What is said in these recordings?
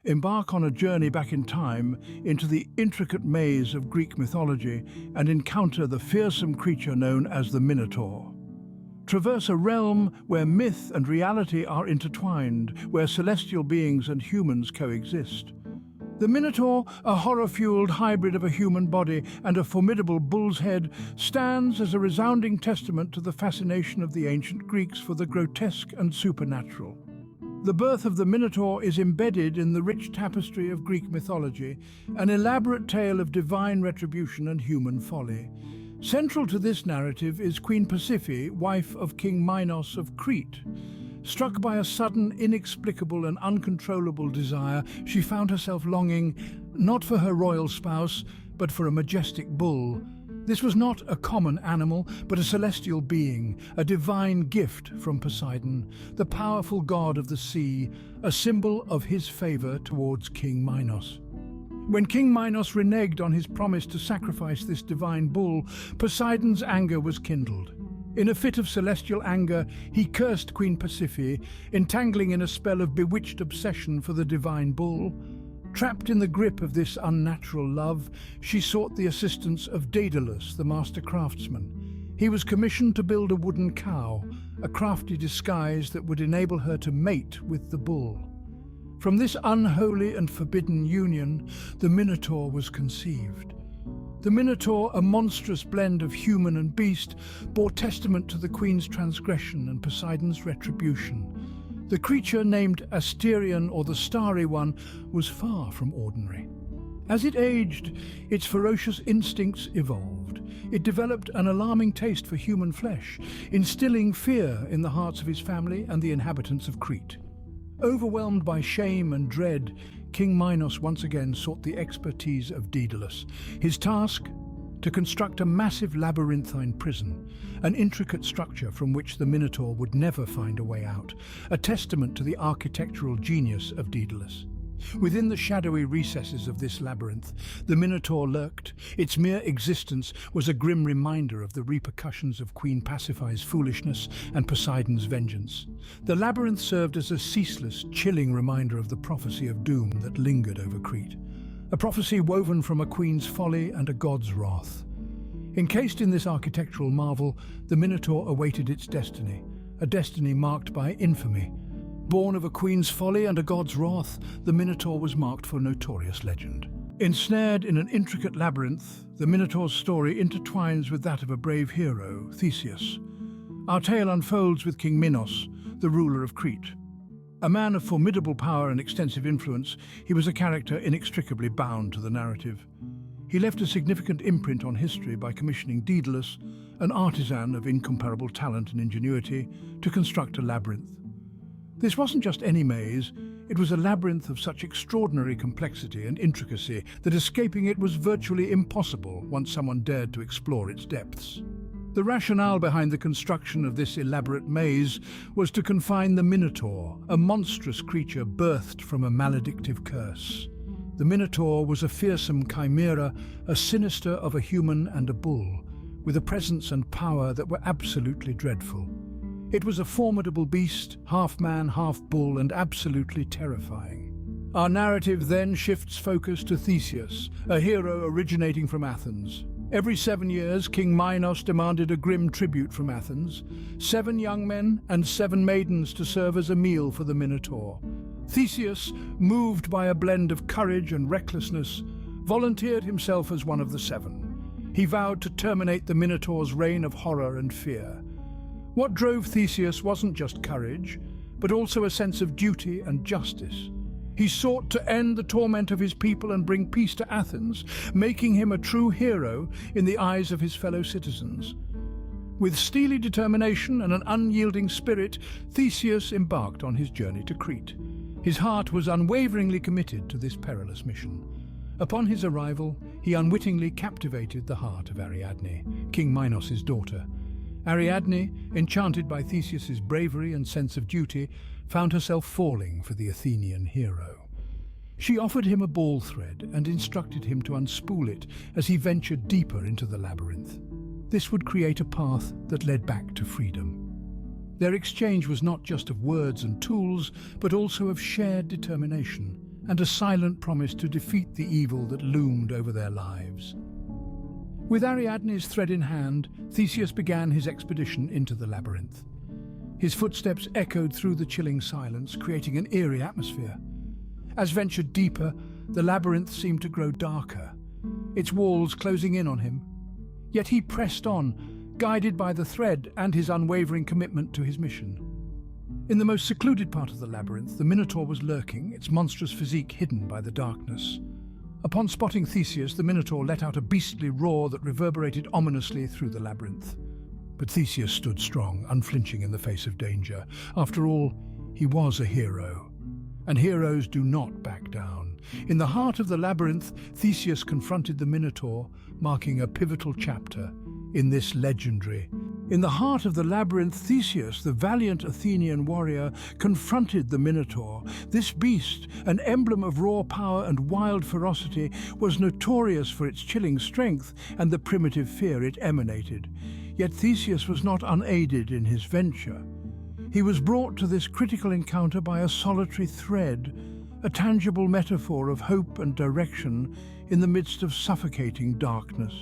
Embark on a journey back in time into the intricate maze of Greek mythology and encounter the fearsome creature known as the Minotaur. Traverse a realm where myth and reality are intertwined, where celestial beings and humans coexist. The Minotaur, a horror-fueled hybrid of a human body and a formidable bull's head, stands as a resounding testament to the fascination of the ancient Greeks for the grotesque and supernatural. The birth of the Minotaur is embedded in the rich tapestry of Greek mythology, an elaborate tale of divine retribution and human folly. Central to this narrative is Queen Pasiphae, wife of King Minos of Crete. Struck by a sudden, inexplicable and uncontrollable desire, she found herself longing not for her royal spouse, but for a majestic bull. This was not a common animal, but a celestial being, a divine gift from Poseidon, the powerful god of the sea, a symbol of his favor towards King Minos. When King Minos reneged on his promise to sacrifice this divine bull, Poseidon's anger was kindled. In a fit of celestial anger, he cursed Queen Pasiphae, entangling in a spell of bewitched obsession for the divine bull. Trapped in the grip of this unnatural love, she sought the assistance of Daedalus, the master craftsman. He was commissioned to build a wooden cow, a crafty disguise that would enable her to mate with the bull. From this unholy and forbidden union, the Minotaur was conceived. The Minotaur, a monstrous blend of human and beast, bore testament to the queen's transgression and Poseidon's retribution. The creature, named Asterion, or the Starry One, was far from ordinary. As it aged, its ferocious instincts evolved. It developed an alarming taste for human flesh, instilling fear in the hearts of his family and the inhabitants of Crete. Overwhelmed by shame and dread, King Minos once again sought the expertise of Daedalus. His task? To construct a massive labyrinthine prison, an intricate structure from which the Minotaur would never find a way out, a testament to the architectural genius of Daedalus. Within the shadowy recesses of this labyrinth, the Minotaur lurked. Its mere existence was a grim reminder of the repercussions of Queen Pasiphae's foolishness and Poseidon's vengeance. The labyrinth served as a ceaseless, chilling reminder of the prophecy of doom that lingered over Crete. A prophecy woven from a queen's folly and a god's wrath. Encased in this architectural marvel, the Minotaur awaited its destiny, a destiny marked by infamy. Born of a queen's folly and a god's wrath, the Minotaur was marked for notorious legend. Ensnared in an intricate labyrinth, the Minotaur's story intertwines with that of a brave hero, Theseus. Our tale unfolds with King Minos, the ruler of Crete. A man of formidable power and extensive influence, he was a character inextricably bound to the narrative. He left a significant imprint on history by commissioning Daedalus, an artisan of incomparable talent and ingenuity, to construct a labyrinth. This wasn't just any maze, it was a labyrinth of such extraordinary complexity and intricacy that escaping it was virtually impossible once someone dared to explore its depths. The rationale behind the construction of this elaborate maze was to confine the Minotaur, a monstrous creature birthed from a maledictive curse. The Minotaur was a fearsome chimera, a sinister of a human and a bull, with a presence and power that were absolutely dreadful. It was a formidable beast, half man, half bull, and absolutely terrifying. Our narrative then shifts focus to Theseus, a hero originating from Athens. Every 7 years, King Minos demanded a grim tribute from Athens, 7 young men and 7 maidens to serve as a meal for the Minotaur. Theseus, moved by a blend of courage and recklessness, volunteered himself as one of the 7. He vowed to terminate the Minotaur's reign of horror and fear. What drove Theseus wasn't just courage, but also a sense of duty and justice. He sought to end the torment of his people and bring peace to Athens, making him a true hero in the eyes of his fellow citizens. With steely determination and an unyielding spirit, Theseus embarked on his journey to Crete. His heart was unwaveringly committed to this perilous mission. Upon his arrival, he unwittingly captivated the heart of Ariadne, King Minos' daughter. Ariadne, enchanted by Theseus's bravery and sense of duty, found herself falling for the Athenian hero. She offered him a ball thread and instructed him to unspool it as he ventured deeper into the labyrinth. This would create a path that led back to freedom. Their exchange was not just of words and tools, but also of shared determination. and a silent promise to defeat the evil that loomed over their lives. With Ariadne's thread in hand, Theseus began his expedition into the labyrinth. His footsteps echoed through the chilling silence, creating an eerie atmosphere. As ventured deeper, the labyrinth seemed to grow darker, its walls closing in on him. Yet he pressed on, guided by the thread and his unwavering commitment to his mission. In the most secluded part of the labyrinth, the Minotaur was lurking, its monstrous physique hidden by the darkness. Upon spotting Theseus, the Minotaur let out a beastly roar that reverberated ominously through the labyrinth. But Theseus stood strong, unflinching in the face of danger. After all, he was a hero, and heroes do not back down. In the heart of the labyrinth, Theseus confronted the Minotaur, marking a pivotal chapter in this legendary. In the heart of the labyrinth, Theseus, the valiant Athenian warrior, confronted the Minotaur. This beast, an emblem of raw power and wild ferocity, was notorious for its chilling strength and the primitive fear it emanated. Yet Theseus was not unaided in his venture. He was brought to this critical encounter by a solitary thread, a tangible metaphor of hope and direction in the midst of suffocating darkness.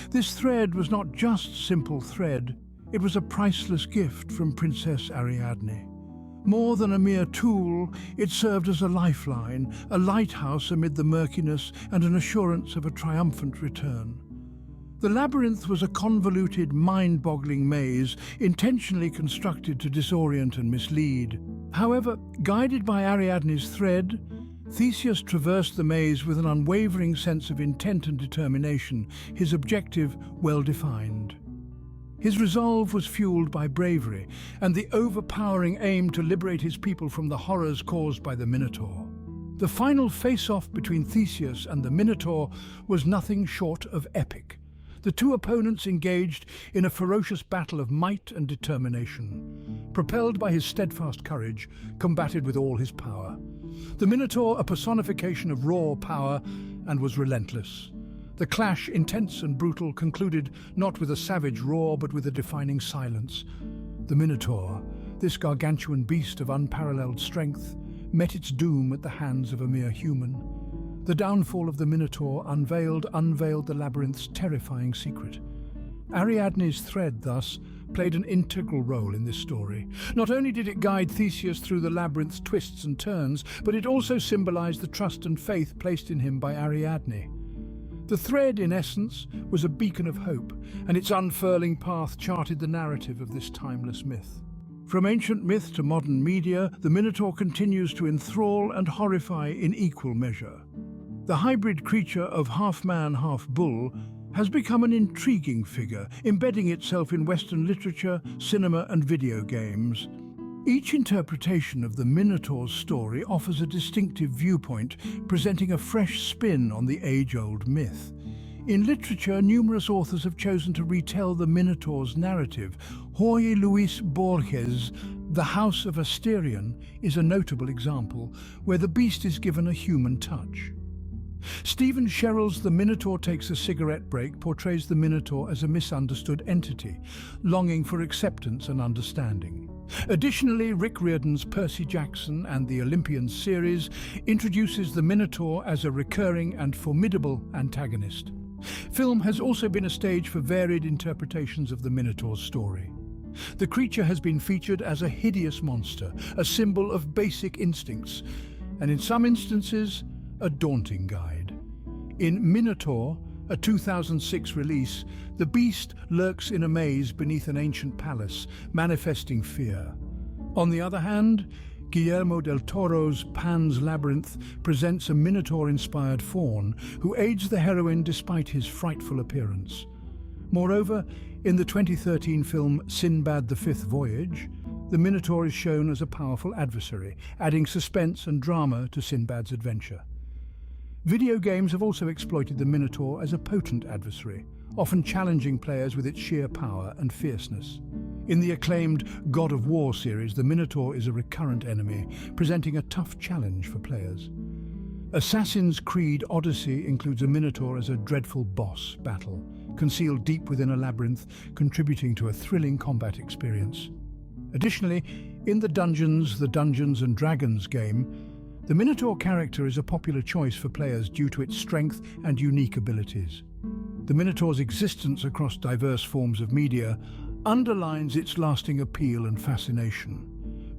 This thread was not just simple thread, it was a priceless gift from Princess Ariadne. More than a mere tool, it served as a lifeline, a lighthouse amid the murkiness and an assurance of a triumphant return. The labyrinth was a convoluted, mind-boggling maze, intentionally constructed to disorient and mislead. However, guided by Ariadne's thread, Theseus traversed the maze with an unwavering sense of intent and determination, his objective well-defined. His resolve was fueled by bravery and the overpowering aim to liberate his people from the horrors caused by the Minotaur. The final face-off between Theseus and the Minotaur was nothing short of epic. The two opponents engaged in a ferocious battle of might and determination. Propelled by his steadfast courage, combated with all his power. The Minotaur, a personification of raw power, and was relentless. The clash, intense and brutal, concluded not with a savage roar but with a defining silence. The Minotaur, this gargantuan beast of unparalleled strength, met its doom at the hands of a mere human. The downfall of the Minotaur unveiled the labyrinth's terrifying secret. Ariadne's thread, thus, played an integral role in this story. Not only did it guide Theseus through the labyrinth's twists and turns, but it also symbolized the trust and faith placed in him by Ariadne. The thread, in essence, was a beacon of hope, and its unfurling path charted the narrative of this timeless myth. From ancient myth to modern media, the Minotaur continues to enthrall and horrify in equal measure. The hybrid creature of half-man, half-bull has become an intriguing figure, embedding itself in Western literature, cinema and video games. Each interpretation of the Minotaur's story offers a distinctive viewpoint, presenting a fresh spin on the age-old myth. In literature, numerous authors have chosen to retell the Minotaur's narrative. Jorge Luis Borges' The House of Asterion is a notable example, where the beast is given a human touch. Stephen Sherrill's The Minotaur Takes a Cigarette Break portrays the Minotaur as a misunderstood entity, longing for acceptance and understanding. Additionally, Rick Riordan's Percy Jackson and the Olympians series introduces the Minotaur as a recurring and formidable antagonist. Film has also been a stage for varied interpretations of the Minotaur's story. The creature has been featured as a hideous monster, a symbol of basic instincts, and in some instances, a daunting guide. In Minotaur, a 2006 release, the beast lurks in a maze beneath an ancient palace, manifesting fear. On the other hand, Guillermo del Toro's Pan's Labyrinth presents a Minotaur-inspired faun who aids the heroine despite his frightful appearance. Moreover, in the 2013 film Sinbad the Fifth Voyage, the Minotaur is shown as a powerful adversary, adding suspense and drama to Sinbad's adventure. Video games have also exploited the Minotaur as a potent adversary, often challenging players with its sheer power and fierceness. In the acclaimed God of War series, the Minotaur is a recurrent enemy, presenting a tough challenge for players. Assassin's Creed Odyssey includes a Minotaur as a dreadful boss battle, concealed deep within a labyrinth, contributing to a thrilling combat experience. Additionally, in the Dungeons and Dragons game, The Minotaur character is a popular choice for players due to its strength and unique abilities. The Minotaur's existence across diverse forms of media underlines its lasting appeal and fascination.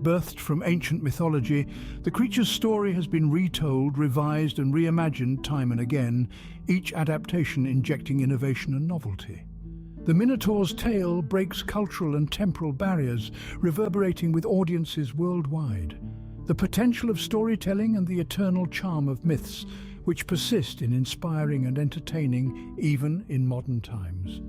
Birthed from ancient mythology, the creature's story has been retold, revised and reimagined time and again, each adaptation injecting innovation and novelty. The Minotaur's tale breaks cultural and temporal barriers, reverberating with audiences worldwide. The potential of storytelling and the eternal charm of myths, which persist in inspiring and entertaining even in modern times.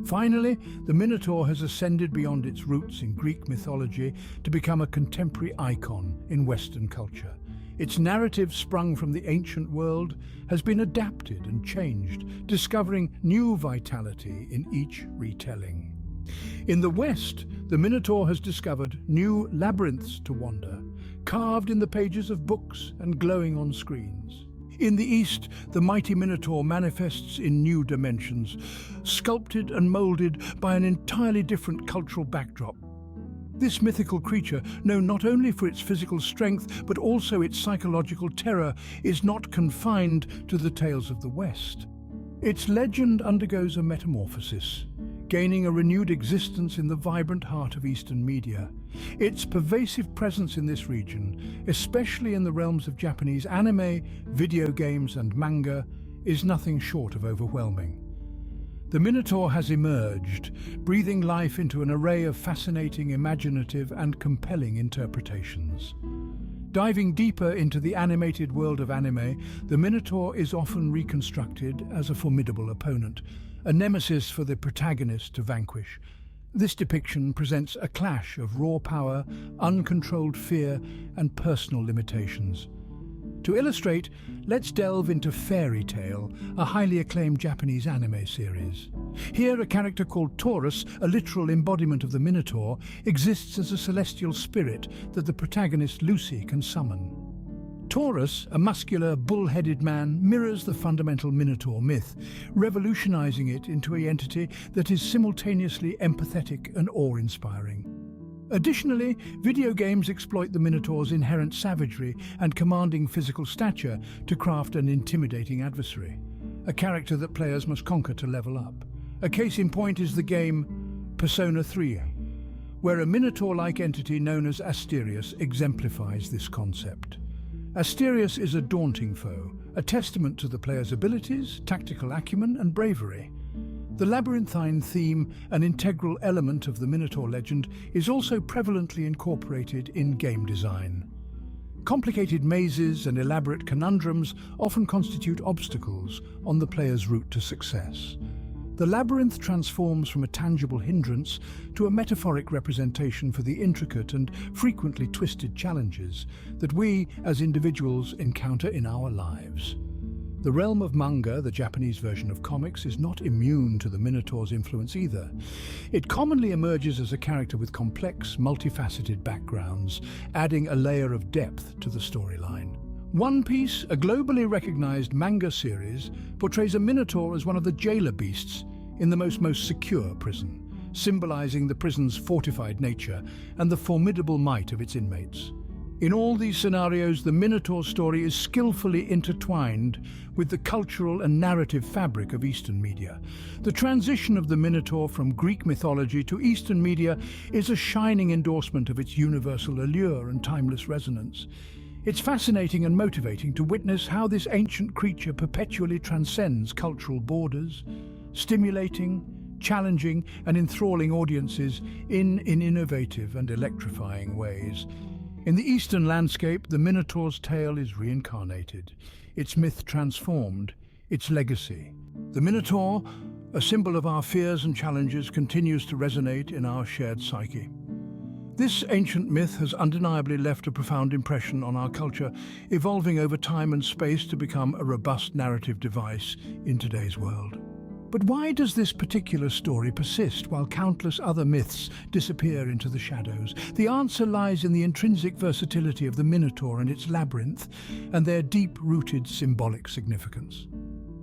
Finally, the Minotaur has ascended beyond its roots in Greek mythology to become a contemporary icon in Western culture. Its narrative, sprung from the ancient world, has been adapted and changed, discovering new vitality in each retelling. In the West, the Minotaur has discovered new labyrinths to wander, carved in the pages of books and glowing on screens. In the East, the mighty Minotaur manifests in new dimensions, sculpted and moulded by an entirely different cultural backdrop. This mythical creature, known not only for its physical strength but also its psychological terror, is not confined to the tales of the West. Its legend undergoes a metamorphosis, gaining a renewed existence in the vibrant heart of Eastern media. Its pervasive presence in this region, especially in the realms of Japanese anime, video games and manga, is nothing short of overwhelming. The Minotaur has emerged, breathing life into an array of fascinating, imaginative and compelling interpretations. Diving deeper into the animated world of anime, the Minotaur is often reconstructed as a formidable opponent, a nemesis for the protagonist to vanquish. This depiction presents a clash of raw power, uncontrolled fear, and personal limitations. To illustrate, let's delve into Fairy Tail, a highly acclaimed Japanese anime series. Here, a character called Taurus, a literal embodiment of the Minotaur, exists as a celestial spirit that the protagonist Lucy can summon. Taurus, a muscular, bull-headed man, mirrors the fundamental Minotaur myth, revolutionizing it into an entity that is simultaneously empathetic and awe-inspiring. Additionally, video games exploit the Minotaur's inherent savagery and commanding physical stature to craft an intimidating adversary, a character that players must conquer to level up. A case in point is the game Persona 3, where a Minotaur-like entity known as Asterius exemplifies this concept. Asterius is a daunting foe, a testament to the player's abilities, tactical acumen and bravery. The labyrinthine theme, an integral element of the Minotaur legend, is also prevalently incorporated in game design. Complicated mazes and elaborate conundrums often constitute obstacles on the player's route to success. The labyrinth transforms from a tangible hindrance to a metaphoric representation for the intricate and frequently twisted challenges that we, as individuals, encounter in our lives. The realm of manga, the Japanese version of comics, is not immune to the Minotaur's influence either. It commonly emerges as a character with complex, multifaceted backgrounds, adding a layer of depth to the storyline. One Piece, a globally recognized manga series, portrays a Minotaur as one of the jailer beasts in the most secure prison, symbolizing the prison's fortified nature and the formidable might of its inmates. In all these scenarios, the Minotaur story is skillfully intertwined with the cultural and narrative fabric of Eastern media. The transition of the Minotaur from Greek mythology to Eastern media is a shining endorsement of its universal allure and timeless resonance. It's fascinating and motivating to witness how this ancient creature perpetually transcends cultural borders, stimulating, challenging and enthralling audiences in innovative and electrifying ways. In the Eastern landscape, the Minotaur's tale is reincarnated, its myth transformed, its legacy. The Minotaur, a symbol of our fears and challenges, continues to resonate in our shared psyche. This ancient myth has undeniably left a profound impression on our culture, evolving over time and space to become a robust narrative device in today's world. But why does this particular story persist while countless other myths disappear into the shadows? The answer lies in the intrinsic versatility of the Minotaur and its labyrinth, and their deep-rooted symbolic significance.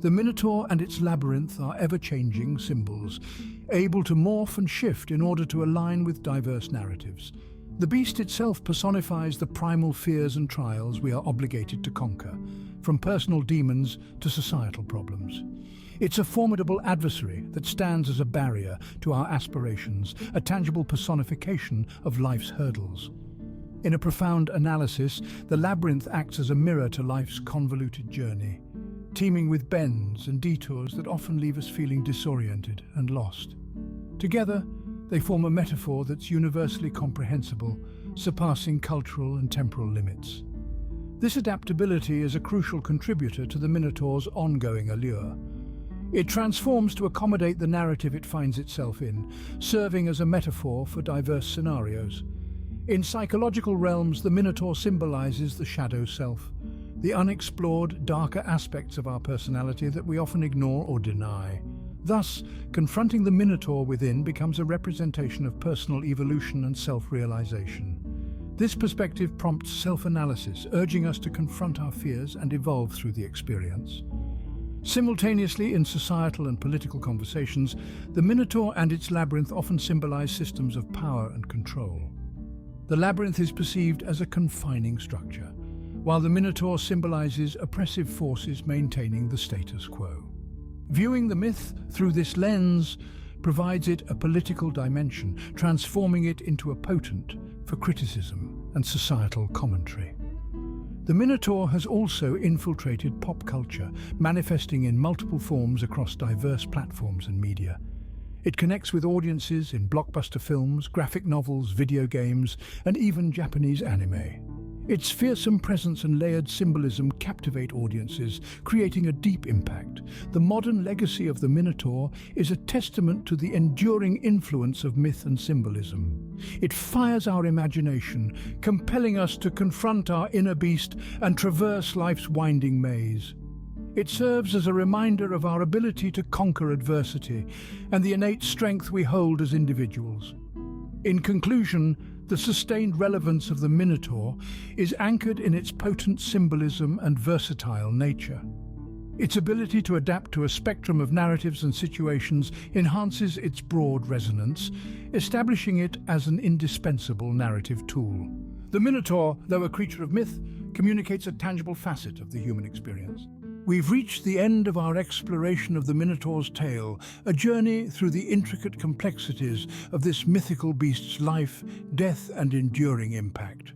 The Minotaur and its labyrinth are ever-changing symbols, able to morph and shift in order to align with diverse narratives. The beast itself personifies the primal fears and trials we are obligated to conquer, from personal demons to societal problems. It's a formidable adversary that stands as a barrier to our aspirations, a tangible personification of life's hurdles. In a profound analysis, the labyrinth acts as a mirror to life's convoluted journey, teeming with bends and detours that often leave us feeling disoriented and lost. Together, they form a metaphor that's universally comprehensible, surpassing cultural and temporal limits. This adaptability is a crucial contributor to the Minotaur's ongoing allure. It transforms to accommodate the narrative it finds itself in, serving as a metaphor for diverse scenarios. In psychological realms, the Minotaur symbolizes the shadow self, the unexplored, darker aspects of our personality that we often ignore or deny. Thus, confronting the Minotaur within becomes a representation of personal evolution and self-realization. This perspective prompts self-analysis, urging us to confront our fears and evolve through the experience. Simultaneously, in societal and political conversations, the Minotaur and its labyrinth often symbolize systems of power and control. The labyrinth is perceived as a confining structure, while the Minotaur symbolizes oppressive forces maintaining the status quo. Viewing the myth through this lens provides it a political dimension, transforming it into a potent for criticism and societal commentary. The Minotaur has also infiltrated pop culture, manifesting in multiple forms across diverse platforms and media. It connects with audiences in blockbuster films, graphic novels, video games, and even Japanese anime. Its fearsome presence and layered symbolism captivate audiences, creating a deep impact. The modern legacy of the Minotaur is a testament to the enduring influence of myth and symbolism. It fires our imagination, compelling us to confront our inner beast and traverse life's winding maze. It serves as a reminder of our ability to conquer adversity and the innate strength we hold as individuals. In conclusion, the sustained relevance of the Minotaur is anchored in its potent symbolism and versatile nature. Its ability to adapt to a spectrum of narratives and situations enhances its broad resonance, establishing it as an indispensable narrative tool. The Minotaur, though a creature of myth, communicates a tangible facet of the human experience. We've reached the end of our exploration of the Minotaur's tale, a journey through the intricate complexities of this mythical beast's life, death, and enduring impact.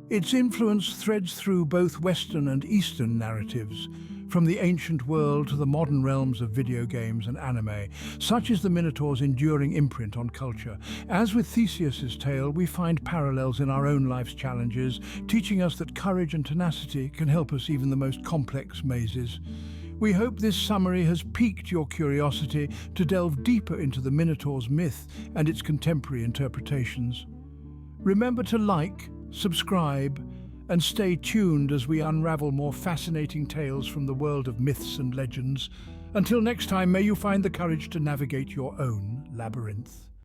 Its influence threads through both Western and Eastern narratives, from the ancient world to the modern realms of video games and anime. Such is the Minotaur's enduring imprint on culture. As with Theseus's tale, we find parallels in our own life's challenges, teaching us that courage and tenacity can help us even the most complex mazes. We hope this summary has piqued your curiosity to delve deeper into the Minotaur's myth and its contemporary interpretations. Remember to like, subscribe, and stay tuned as we unravel more fascinating tales from the world of myths and legends. Until next time, may you find the courage to navigate your own labyrinth.